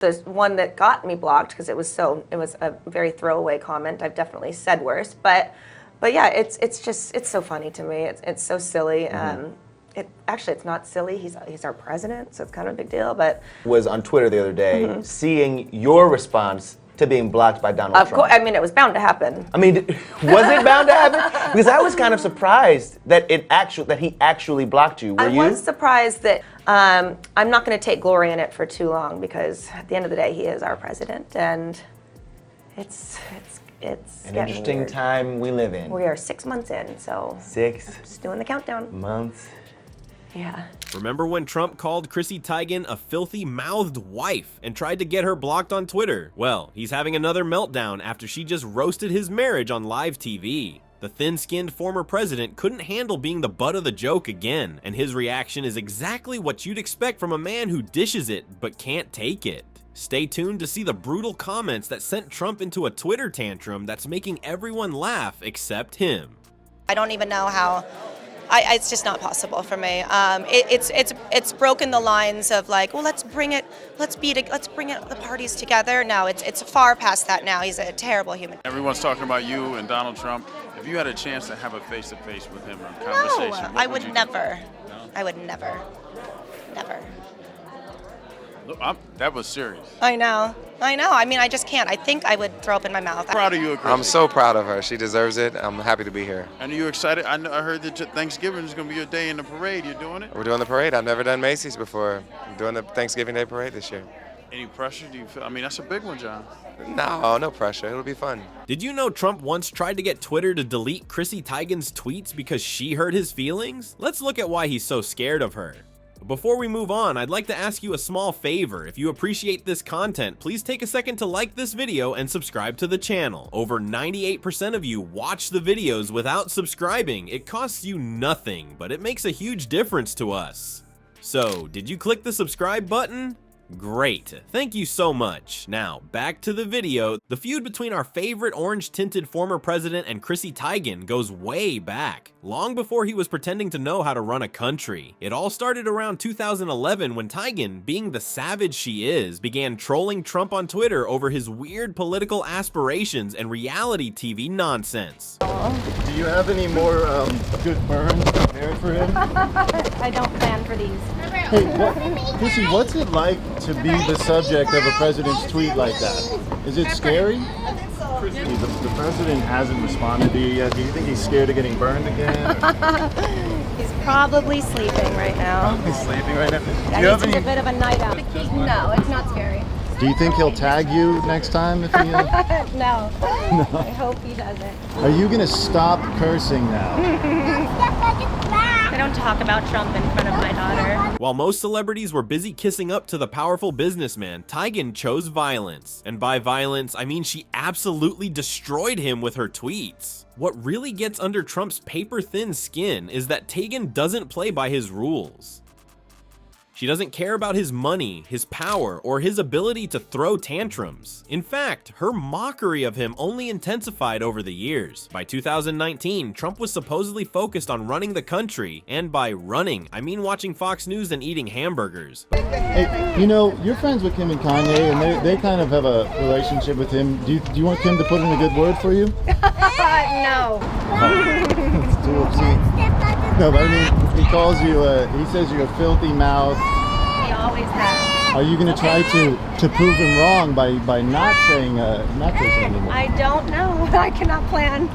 There's one that got me blocked because it was a very throwaway comment. I've definitely said worse, but yeah, it's so funny to me. It's so silly. It's not silly. He's our president, so it's kind of a big deal. But was on Twitter the other day, seeing your response to being blocked by Donald Trump. Of course, I mean, it was bound to happen. I mean, was it bound to happen? Because I was kind of surprised that he actually blocked you. Were you? I was surprised that I'm not going to take glory in it for too long, because at the end of the day, he is our president, and it's an interesting weird. time we live in. We are 6 months in, so 6 just doing the countdown. months. Yeah. Remember when Trump called Chrissy Teigen a filthy-mouthed wife and tried to get her blocked on Twitter? Well, he's having another meltdown after she just roasted his marriage on live TV. The thin-skinned former president couldn't handle being the butt of the joke again, and his reaction is exactly what you'd expect from a man who dishes it but can't take it. Stay tuned to see the brutal comments that sent Trump into a Twitter tantrum that's making everyone laugh except him. I don't even know how. It's just not possible for me. It's broken the lines of like, well, let's bring the parties together. No, it's far past that now. He's a terrible human. Everyone's talking about you and Donald Trump. If you had a chance to have a face-to-face with him or conversation, No, I would never. No? I would never. Look, that was serious. I know. I mean, I just can't. I think I would throw up in my mouth. Proud of you, Chrissy. I'm so proud of her. She deserves it. I'm happy to be here. And are you excited? I heard that Thanksgiving is going to be your day in the parade. You're doing it? We're doing the parade. I've never done Macy's before. I'm doing the Thanksgiving Day parade this year. Any pressure? Do you feel? I mean, that's a big one, John. No pressure. It'll be fun. Did you know Trump once tried to get Twitter to delete Chrissy Teigen's tweets because she hurt his feelings? Let's look at why he's so scared of her. Before we move on, I'd like to ask you a small favor. If you appreciate this content, please take a second to like this video and subscribe to the channel. Over 98% of you watch the videos without subscribing. It costs you nothing, but it makes a huge difference to us. So, did you click the subscribe button? Great, thank you so much. Now, back to the video. The feud between our favorite orange-tinted former president and Chrissy Teigen goes way back, long before he was pretending to know how to run a country. It all started around 2011 when Teigen, being the savage she is, began trolling Trump on Twitter over his weird political aspirations and reality TV nonsense. Do you have any more good burns prepared for him? I don't plan for these. Hey, Chrissy, what's it like to be the subject of a president's tweet like that? Is it scary? The president hasn't responded to you yet. Do you think he's scared of getting burned again? He's probably sleeping right now. He's sleeping right now. Yeah, he's a bit of a night out. No, it's not scary. Do you think he'll tag you next time if he? No. I hope he doesn't. Are you gonna stop cursing now? I don't talk about Trump in front of my daughter. While most celebrities were busy kissing up to the powerful businessman, Teigen chose violence. And by violence, I mean she absolutely destroyed him with her tweets. What really gets under Trump's paper-thin skin is that Teigen doesn't play by his rules. She doesn't care about his money, his power, or his ability to throw tantrums. In fact, her mockery of him only intensified over the years. By 2019, Trump was supposedly focused on running the country, and by running, I mean watching Fox News and eating hamburgers. Hey, you know, you're friends with Kim and Kanye, and they kind of have a relationship with him. Do you want Kim to put in a good word for you? No. It's too obscene. No, but I mean, he calls you, he says you're a filthy mouth. He always has. Are you going to try to prove him wrong by not saying, not cursing anymore? I don't know. I cannot plan.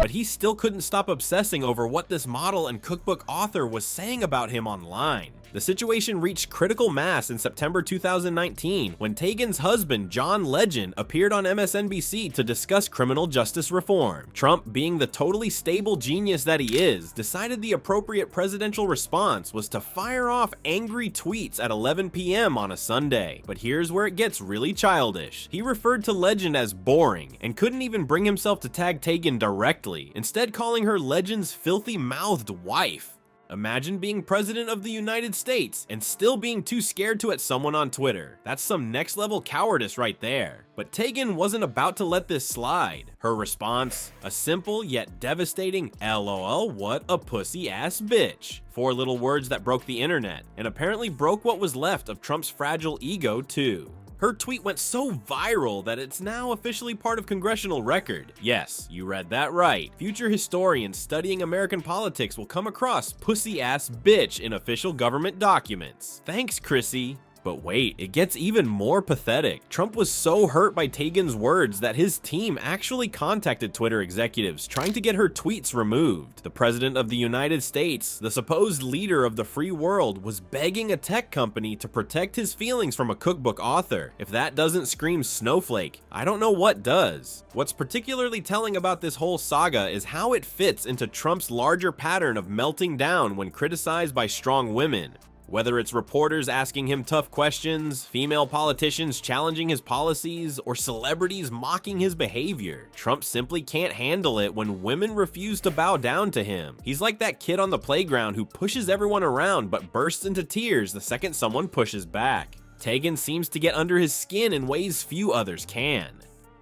But he still couldn't stop obsessing over what this model and cookbook author was saying about him online. The situation reached critical mass in September 2019 when Teigen's husband, John Legend, appeared on MSNBC to discuss criminal justice reform. Trump, being the totally stable genius that he is, decided the appropriate presidential response was to fire off angry tweets at 11 p.m. on a Sunday. But here's where it gets really childish. He referred to Legend as boring and couldn't even bring himself to tag Teigen directly, instead calling her Legend's filthy-mouthed wife. Imagine being president of the United States and still being too scared to at someone on Twitter. That's some next level cowardice right there. But Teigen wasn't about to let this slide. Her response? A simple yet devastating LOL, what a pussy ass bitch. 4 little words that broke the internet, and apparently broke what was left of Trump's fragile ego too. Her tweet went so viral that it's now officially part of congressional record. Yes, you read that right. Future historians studying American politics will come across pussy-ass bitch in official government documents. Thanks, Chrissy. But wait, it gets even more pathetic. Trump was so hurt by Teigen's words that his team actually contacted Twitter executives trying to get her tweets removed. The President of the United States, the supposed leader of the free world, was begging a tech company to protect his feelings from a cookbook author. If that doesn't scream snowflake, I don't know what does. What's particularly telling about this whole saga is how it fits into Trump's larger pattern of melting down when criticized by strong women. Whether it's reporters asking him tough questions, female politicians challenging his policies, or celebrities mocking his behavior, Trump simply can't handle it when women refuse to bow down to him. He's like that kid on the playground who pushes everyone around but bursts into tears the second someone pushes back. Teigen seems to get under his skin in ways few others can.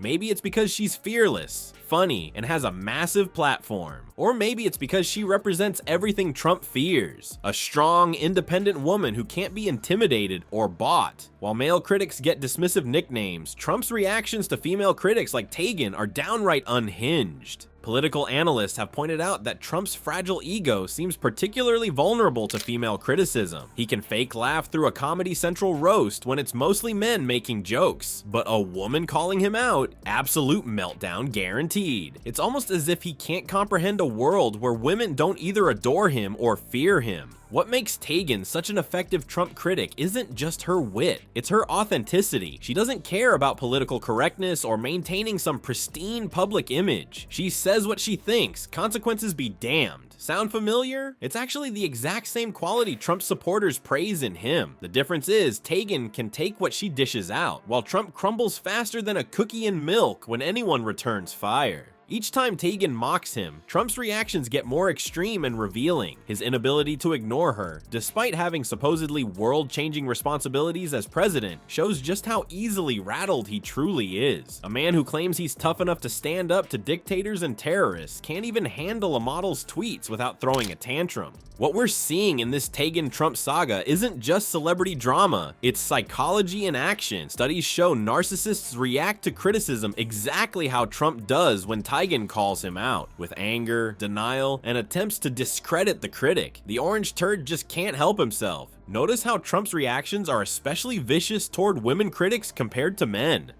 Maybe it's because she's fearless, funny, and has a massive platform. Or maybe it's because she represents everything Trump fears. A strong, independent woman who can't be intimidated or bought. While male critics get dismissive nicknames, Trump's reactions to female critics like Teigen are downright unhinged. Political analysts have pointed out that Trump's fragile ego seems particularly vulnerable to female criticism. He can fake laugh through a Comedy Central roast when it's mostly men making jokes, but a woman calling him out, absolute meltdown guaranteed. It's almost as if he can't comprehend a world where women don't either adore him or fear him. What makes Teigen such an effective Trump critic isn't just her wit, it's her authenticity. She doesn't care about political correctness or maintaining some pristine public image. She says what she thinks, consequences be damned. Sound familiar? It's actually the exact same quality Trump supporters praise in him. The difference is, Teigen can take what she dishes out, while Trump crumbles faster than a cookie in milk when anyone returns fire. Each time Teigen mocks him, Trump's reactions get more extreme and revealing. His inability to ignore her, despite having supposedly world-changing responsibilities as president, shows just how easily rattled he truly is. A man who claims he's tough enough to stand up to dictators and terrorists can't even handle a model's tweets without throwing a tantrum. What we're seeing in this Teigen-Trump saga isn't just celebrity drama, it's psychology in action. Studies show narcissists react to criticism exactly how Trump does when Teigen calls him out, with anger, denial, and attempts to discredit the critic. The orange turd just can't help himself. Notice how Trump's reactions are especially vicious toward women critics compared to men.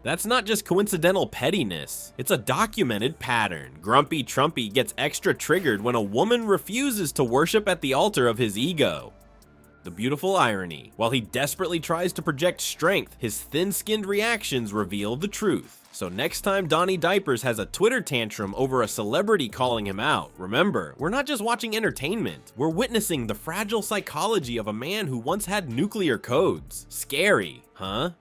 That's not just coincidental pettiness, it's a documented pattern. Grumpy Trumpy gets extra triggered when a woman refuses to worship at the altar of his ego. The beautiful irony. While he desperately tries to project strength, his thin-skinned reactions reveal the truth. So next time Donnie Diapers has a Twitter tantrum over a celebrity calling him out, remember, we're not just watching entertainment, we're witnessing the fragile psychology of a man who once had nuclear codes. Scary, huh?